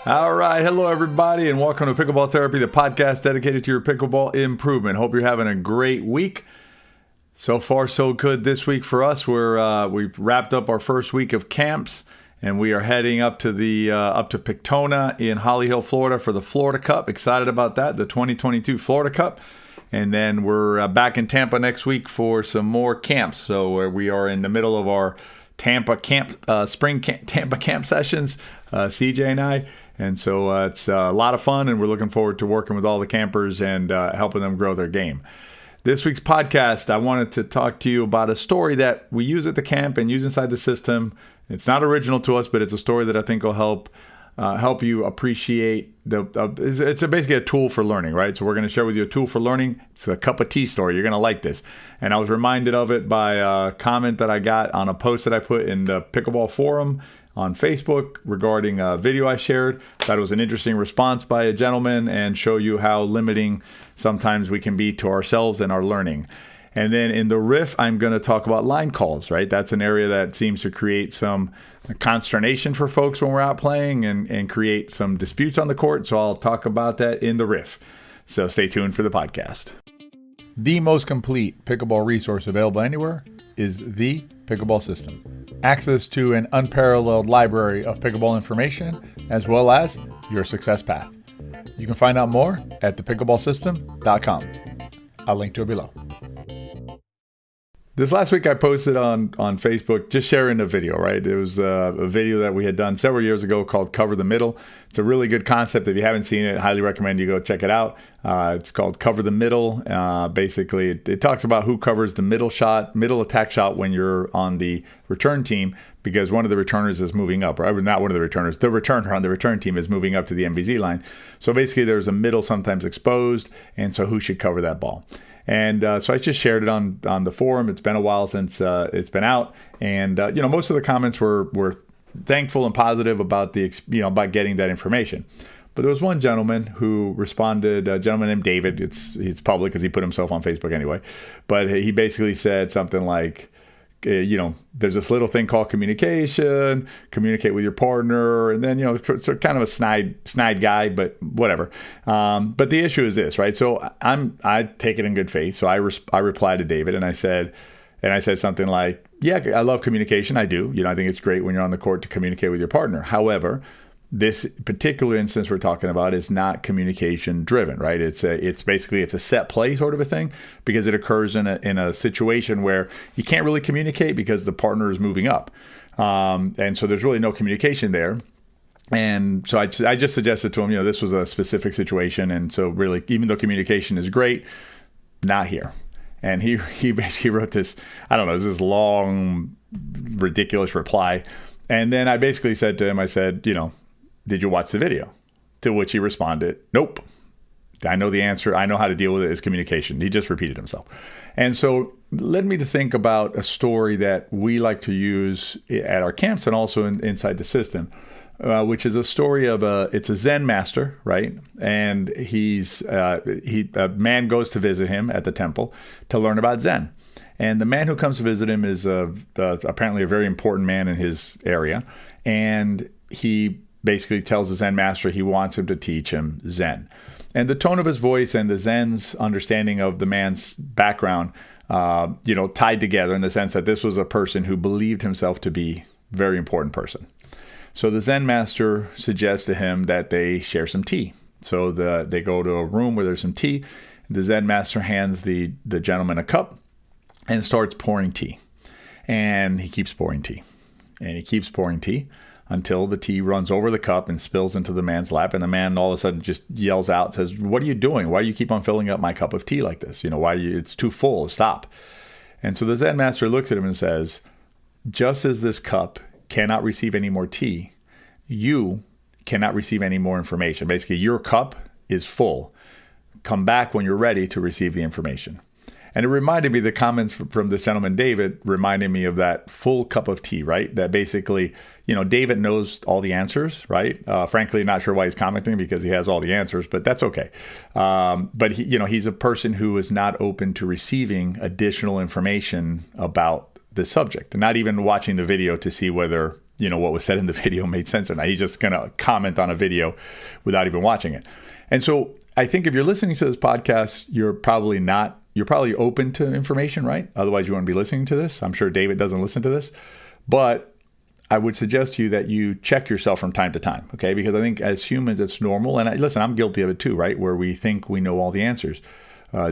All right. Hello, everybody, and welcome to Pickleball Therapy, the podcast dedicated to your pickleball improvement. Hope you're having a great week. So far, so good this week for us. We've wrapped up our first week of camps, and we are heading up to Pictona in Holly Hill, Florida for the Florida Cup. Excited about that, the 2022 Florida Cup. And then we're back in Tampa next week for some more camps. So we are in the middle of our Tampa camp sessions, CJ and I. And so it's a lot of fun, and we're looking forward to working with all the campers and helping them grow their game. This week's podcast, I wanted to talk to you about a story that we use at the camp and use inside the system. It's not original to us, but it's a story that I think will help you appreciate it's basically a tool for learning, right? So we're going to share with you a tool for learning. It's a cup of tea story. You're going to like this. And I was reminded of it by a comment that I got on a post that I put in the Pickleball forum on Facebook regarding a video I shared. Thought it was an interesting response by a gentleman and show you how limiting sometimes we can be to ourselves and our learning. And then in the riff, I'm going to talk about line calls, right? That's an area that seems to create some consternation for folks when we're out playing and create some disputes on the court. So I'll talk about that in the riff. So stay tuned for the podcast. The most complete pickleball resource available anywhere is the Pickleball System. Access to an unparalleled library of pickleball information, as well as your success path. You can find out more at thepickleballsystem.com. I'll link to it below. This last week I posted on Facebook just sharing a video, right? It was a video that we had done several years ago called Cover the Middle. It's a really good concept. If you haven't seen it, I highly recommend you go check it out. It's called Cover the Middle. Basically, it talks about who covers the middle attack shot when you're on the return team, because one of the returners is moving up, or not one of the returners, the returner on the return team is moving up to the MVZ line. So basically there's a middle sometimes exposed, and so who should cover that ball? And so I just shared it on the forum. It's been a while since it's been out, and most of the comments were thankful and positive about about getting that information. But there was one gentleman who responded, a gentleman named David. It's public because he put himself on Facebook anyway. But he basically said something like, there's this little thing called communicate with your partner. And then, it's kind of a snide guy, but whatever. But the issue is this, right? So I take it in good faith. So I replied to David and I said something like, yeah, I love communication. I do. I think it's great when you're on the court to communicate with your partner. However, this particular instance we're talking about is not communication driven, right? It's basically a set play sort of a thing, because it occurs in a situation where you can't really communicate because the partner is moving up, and so there's really no communication there. And so I just suggested to him, this was a specific situation, and so really, even though communication is great, not here. And he basically wrote this, I don't know, this long, ridiculous reply, and then I basically said to him, I said, did you watch the video? To which he responded, nope. I know the answer. I know how to deal with it. Is communication. He just repeated himself. And so led me to think about a story that we like to use at our camps and also inside the system, which is a story of it's a Zen master, right? And a man goes to visit him at the temple to learn about Zen. And the man who comes to visit him is apparently a very important man in his area. And he basically tells the Zen master he wants him to teach him Zen. And the tone of his voice and the Zen's understanding of the man's background, tied together in the sense that this was a person who believed himself to be a very important person. So the Zen master suggests to him that they share some tea. So they go to a room where there's some tea. The Zen master hands the gentleman a cup and starts pouring tea. And he keeps pouring tea. And he keeps pouring tea until the tea runs over the cup and spills into the man's lap. And the man all of a sudden just yells out, says, "What are you doing? Why do you keep on filling up my cup of tea like this? It's too full. Stop." And so the Zen master looks at him and says, just as this cup cannot receive any more tea, you cannot receive any more information. Basically, your cup is full. Come back when you're ready to receive the information. And it reminded me, the comments from this gentleman, David, reminded me of that full cup of tea, right? That basically, David knows all the answers, right? Frankly, not sure why he's commenting, because he has all the answers, but that's okay. But he's a person who is not open to receiving additional information about the subject, and not even watching the video to see whether what was said in the video made sense or not. He's just going to comment on a video without even watching it. And so I think if you're listening to this podcast, you're probably open to information, right? Otherwise you wouldn't be listening to this. I'm sure David doesn't listen to this, but I would suggest to you that you check yourself from time to time, okay? Because I think as humans, it's normal. And listen, I'm guilty of it too, right? Where we think we know all the answers.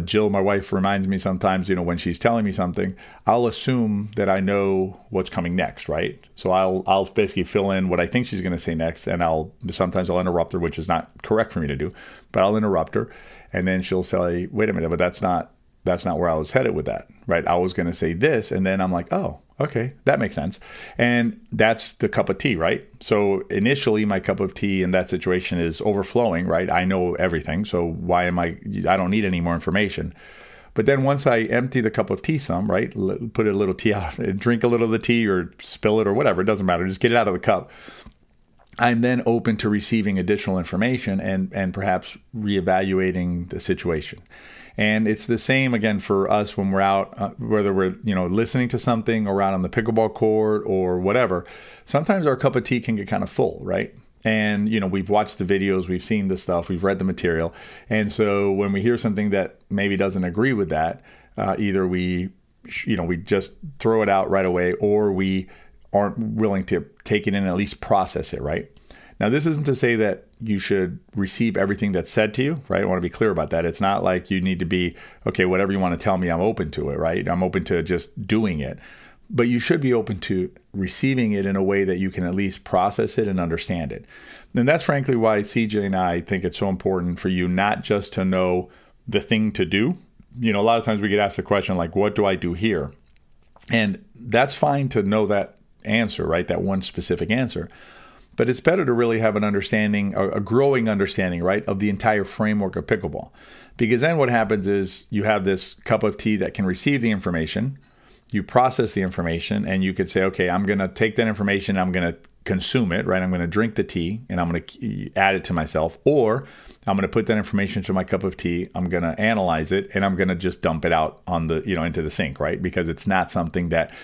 Jill, my wife, reminds me sometimes, when she's telling me something, I'll assume that I know what's coming next, right? So I'll basically fill in what I think she's going to say next, and sometimes I'll interrupt her, which is not correct for me to do, but I'll interrupt her, and then she'll say, wait a minute, but that's not where I was headed with that, right? I was going to say this, and then I'm like, oh, okay, that makes sense. And that's the cup of tea, right? So initially my cup of tea in that situation is overflowing, right? I know everything. So I don't need any more information. But then once I empty the cup of tea some, right? Put a little tea out, drink a little of the tea or spill it or whatever, it doesn't matter. Just get it out of the cup. I'm then open to receiving additional information and perhaps reevaluating the situation. And it's the same, again, for us when we're out, whether we're, listening to something or out on the pickleball court or whatever. Sometimes our cup of tea can get kind of full, right? And, we've watched the videos, we've seen the stuff, we've read the material. And so when we hear something that maybe doesn't agree with that, either we just throw it out right away, or we aren't willing to take it in and at least process it, right? Now, this isn't to say that you should receive everything that's said to you, right? I want to be clear about that. It's not like you need to be, okay, whatever you want to tell me, I'm open to it, right? I'm open to just doing it. But you should be open to receiving it in a way that you can at least process it and understand it. And that's frankly why CJ and I think it's so important for you not just to know the thing to do. A lot of times we get asked the question like, what do I do here? And that's fine to know that answer, right? That one specific answer. But it's better to really have an understanding, a growing understanding, right, of the entire framework of pickleball. Because then what happens is you have this cup of tea that can receive the information, you process the information, and you could say, okay, I'm going to take that information, I'm going to consume it, right? I'm going to drink the tea, and I'm going to add it to myself. Or I'm going to put that information to my cup of tea, I'm going to analyze it, and I'm going to just dump it out on the, into the sink, right? Because it's not something that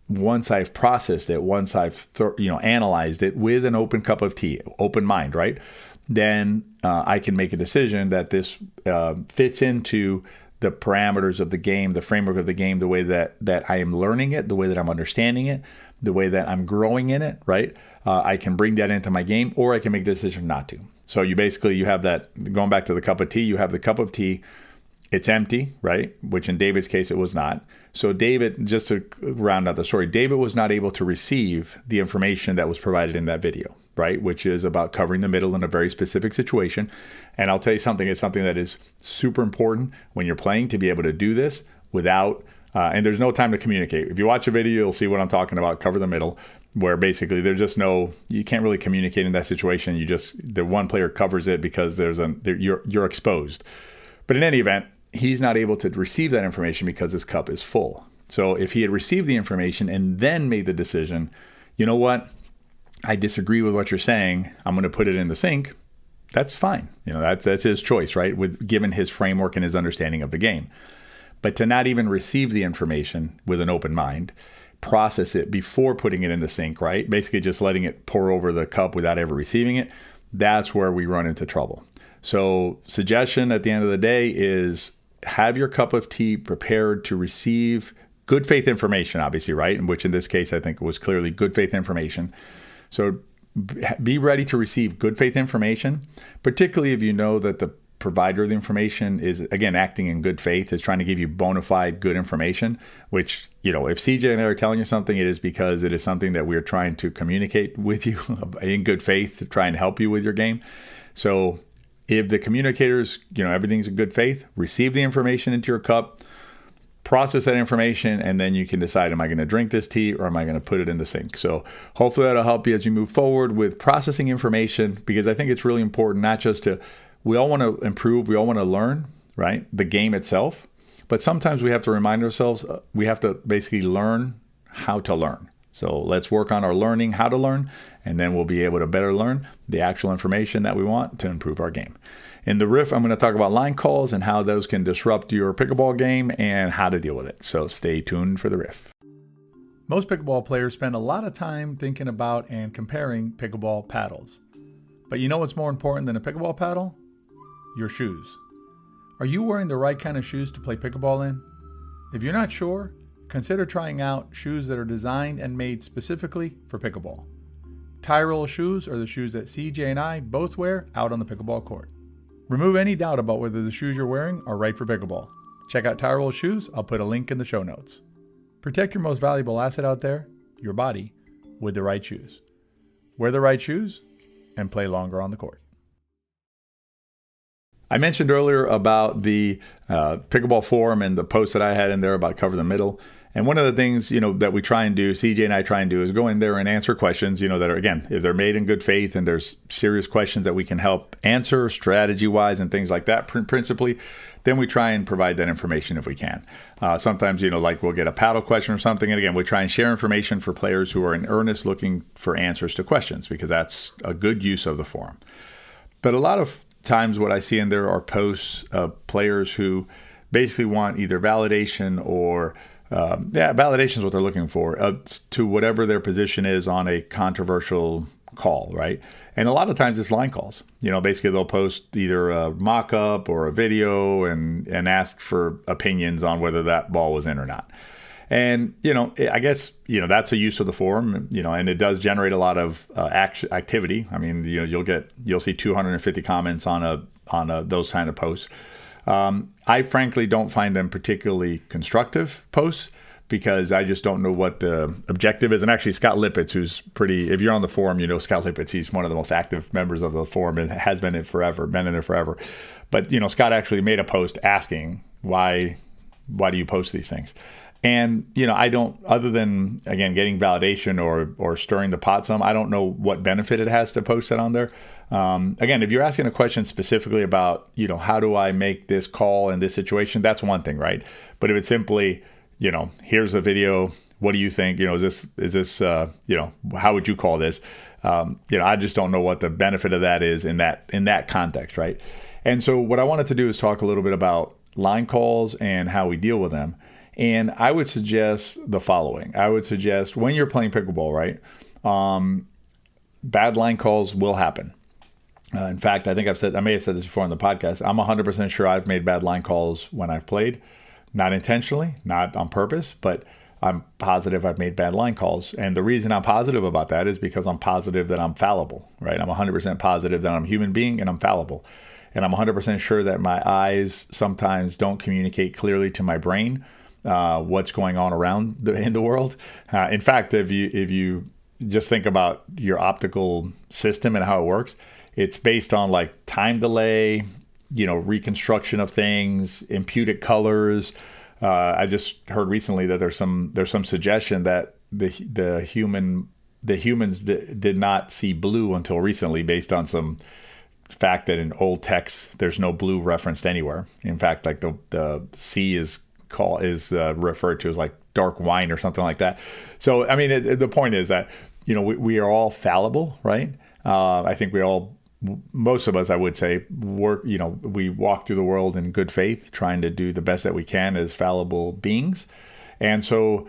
once I've processed it, once I've analyzed it with an open cup of tea, open mind, right? Then I can make a decision that this fits into the parameters of the game, the framework of the game, the way that I am learning it, the way that I'm understanding it, the way that I'm growing in it, right? I can bring that into my game, or I can make the decision not to. So you have that, going back to the cup of tea, you have the cup of tea, it's empty, right? Which in David's case, it was not. So David, just to round out the story, David was not able to receive the information that was provided in that video, right? Which is about covering the middle in a very specific situation. And I'll tell you something, it's something that is super important when you're playing to be able to do this without, and there's no time to communicate. If you watch a video, you'll see what I'm talking about, cover the middle, where basically there's just you can't really communicate in that situation. The one player covers it because you're exposed. But in any event, he's not able to receive that information because his cup is full. So if he had received the information and then made the decision, you know what? I disagree with what you're saying. I'm going to put it in the sink. That's fine. That's his choice, right? Given his framework and his understanding of the game. But to not even receive the information with an open mind, process it before putting it in the sink, right? Basically just letting it pour over the cup without ever receiving it. That's where we run into trouble. So suggestion at the end of the day is have your cup of tea prepared to receive good faith information, obviously, right? Which in this case, I think was clearly good faith information. So be ready to receive good faith information, particularly if you know that the provider of the information is, again, acting in good faith, is trying to give you bona fide good information, which, if CJ and I are telling you something, it is because it is something that we're trying to communicate with you in good faith to try and help you with your game. So if the communicators, everything's in good faith, receive the information into your cup, process that information, and then you can decide, am I going to drink this tea or am I going to put it in the sink? So hopefully that'll help you as you move forward with processing information, because I think it's really important not just we all want to improve, we all want to learn, right? The game itself. But sometimes we have to remind ourselves, we have to basically learn how to learn. So let's work on our learning how to learn, and then we'll be able to better learn the actual information that we want to improve our game. In the riff, I'm going to talk about line calls and how those can disrupt your pickleball game and how to deal with it. So stay tuned for the riff. Most pickleball players spend a lot of time thinking about and comparing pickleball paddles. But you know what's more important than a pickleball paddle? Your shoes. Are you wearing the right kind of shoes to play pickleball in? If you're not sure, consider trying out shoes that are designed and made specifically for pickleball. Tie roll shoes are the shoes that CJ and I both wear out on the pickleball court. Remove any doubt about whether the shoes you're wearing are right for pickleball. Check out Tie Roll shoes. I'll put a link in the show notes. Protect your most valuable asset out there, your body, with the right shoes. Wear the right shoes and play longer on the court. I mentioned earlier about the pickleball forum and the post that I had in there about Cover the Middle. And one of the things, that we try and do, CJ and I try and do, is go in there and answer questions, that are, again, if they're made in good faith and there's serious questions that we can help answer strategy-wise and things like that, principally, then we try and provide that information if we can. Sometimes, like we'll get a paddle question or something. And again, we try and share information for players who are in earnest looking for answers to questions, because that's a good use of the forum. But a lot of times what I see in there are posts of players who basically want either validation or validation is what they're looking for to whatever their position is on a controversial call, right? And a lot of times it's line calls. Basically they'll post either a mock-up or a video and ask for opinions on whether that ball was in or not. And, I guess, that's a use of the forum, and it does generate a lot of activity. I mean, you'll see 250 comments on those kind of posts. I frankly don't find them particularly constructive posts, because I just don't know what the objective is. And actually, Scott Lippitz, who's if you're on the forum, Scott Lippitz, he's one of the most active members of the forum and has been in there forever. But, Scott actually made a post asking, why do you post these things? And, I don't, other than, again, getting validation or stirring the pot some, I don't know what benefit it has to post that on there. Again, if you're asking a question specifically about, how do I make this call in this situation, that's one thing, right? But if it's simply, here's a video, what do you think? Is this, how would you call this? I just don't know what the benefit of that is in that context, right? And so what I wanted to do is talk a little bit about line calls and how we deal with them. And I would suggest the following. I would suggest when you're playing pickleball, right, bad line calls will happen. In fact, I may have said this before on the podcast. I'm 100% sure I've made bad line calls when I've played. Not intentionally, not on purpose, but I'm positive I've made bad line calls. And the reason I'm positive about that is because I'm positive that I'm fallible, right? I'm 100% positive that I'm a human being and I'm fallible. And I'm 100% sure that my eyes sometimes don't communicate clearly to my brain what's going on around in the world. In fact, if you just think about your optical system and how it works, it's based on like time delay, reconstruction of things, imputed colors. I just heard recently that there's some suggestion that the humans did not see blue until recently, based on some fact that in old texts there's no blue referenced anywhere. In fact, like the sea is referred to as like dark wine or something like that. So, I mean, the point is that, we are all fallible, right? I think most of us, I would say, we walk through the world in good faith, trying to do the best that we can as fallible beings. And so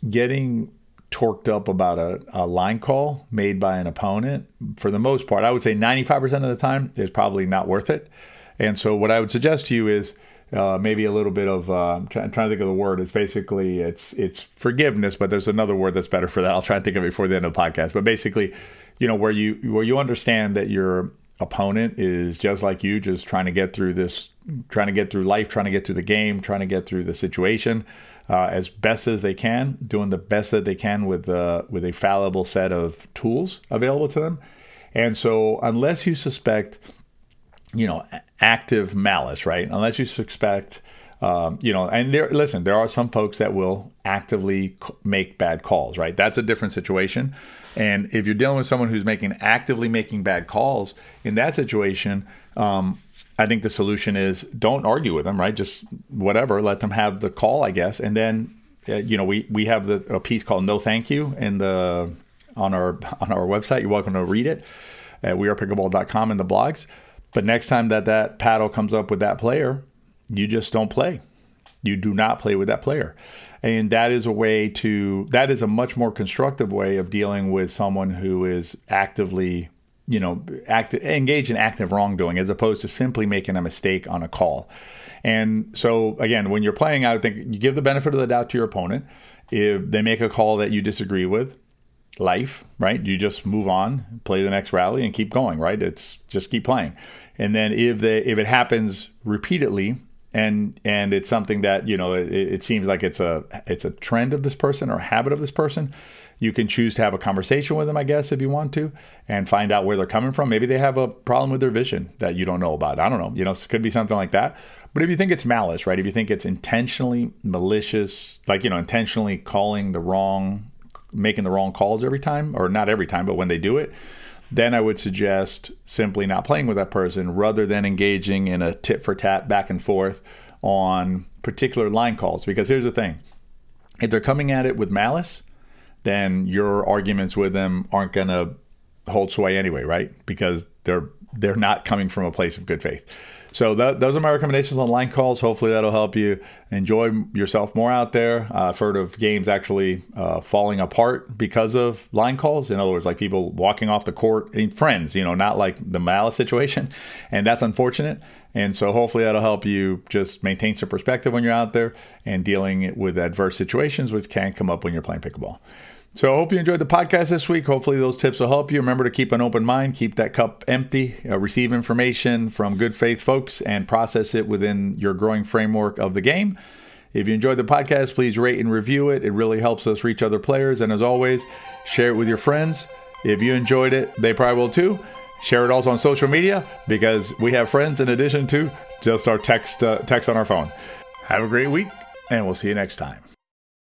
getting torqued up about a line call made by an opponent, for the most part, I would say 95% of the time, is probably not worth it. And so what I would suggest to you is maybe a little bit of, I'm trying to think of the word. It's basically, it's forgiveness, but there's another word that's better for that. I'll try and think of it before the end of the podcast. But basically, where you understand that your opponent is just like you, just trying to get through life, trying to get through the game, trying to get through the situation as best as they can, doing the best that they can with a fallible set of tools available to them. And so unless you suspect, active malice, right? Unless you suspect, and there are some folks that will actively make bad calls, right? That's a different situation. And if you're dealing with someone who's actively making bad calls, in that situation, I think the solution is don't argue with them, right? Just whatever, let them have the call, I guess. And then, we have a piece called "No Thank You" on our website. You're welcome to read it at WeArePickleball.com in the blogs. But next time that paddle comes up with that player, you just don't play. You do not play with that player. And that is a much more constructive way of dealing with someone who is actively, engaged in active wrongdoing, as opposed to simply making a mistake on a call. And so, again, when you're playing, I would think you give the benefit of the doubt to your opponent. If they make a call that you disagree with, life, right? You just move on, play the next rally, and keep going, right? It's just keep playing. And then if it happens repeatedly, and it's something that it seems like it's a trend of this person or a habit of this person, you can choose to have a conversation with them, I guess, if you want to, and find out where they're coming from. Maybe they have a problem with their vision that you don't know about. I don't know. It could be something like that. But if you think it's malice, right? If you think it's intentionally malicious, like, intentionally making the wrong calls every time, or not every time, but when they do it, then I would suggest simply not playing with that person rather than engaging in a tit for tat back and forth on particular line calls. Because here's the thing. If they're coming at it with malice, then your arguments with them aren't going to hold sway anyway, right? Because they're not coming from a place of good faith. So those are my recommendations on line calls. Hopefully that'll help you enjoy yourself more out there. I've heard of games actually falling apart because of line calls. In other words, like people walking off the court, friends, not like the malice situation. And that's unfortunate. And so hopefully that'll help you just maintain some perspective when you're out there and dealing with adverse situations, which can come up when you're playing pickleball. So I hope you enjoyed the podcast this week. Hopefully those tips will help you. Remember to keep an open mind, keep that cup empty, receive information from good faith folks, and process it within your growing framework of the game. If you enjoyed the podcast, please rate and review it. It really helps us reach other players. And as always, share it with your friends. If you enjoyed it, they probably will too. Share it also on social media, because we have friends in addition to just our text on our phone. Have a great week, and we'll see you next time.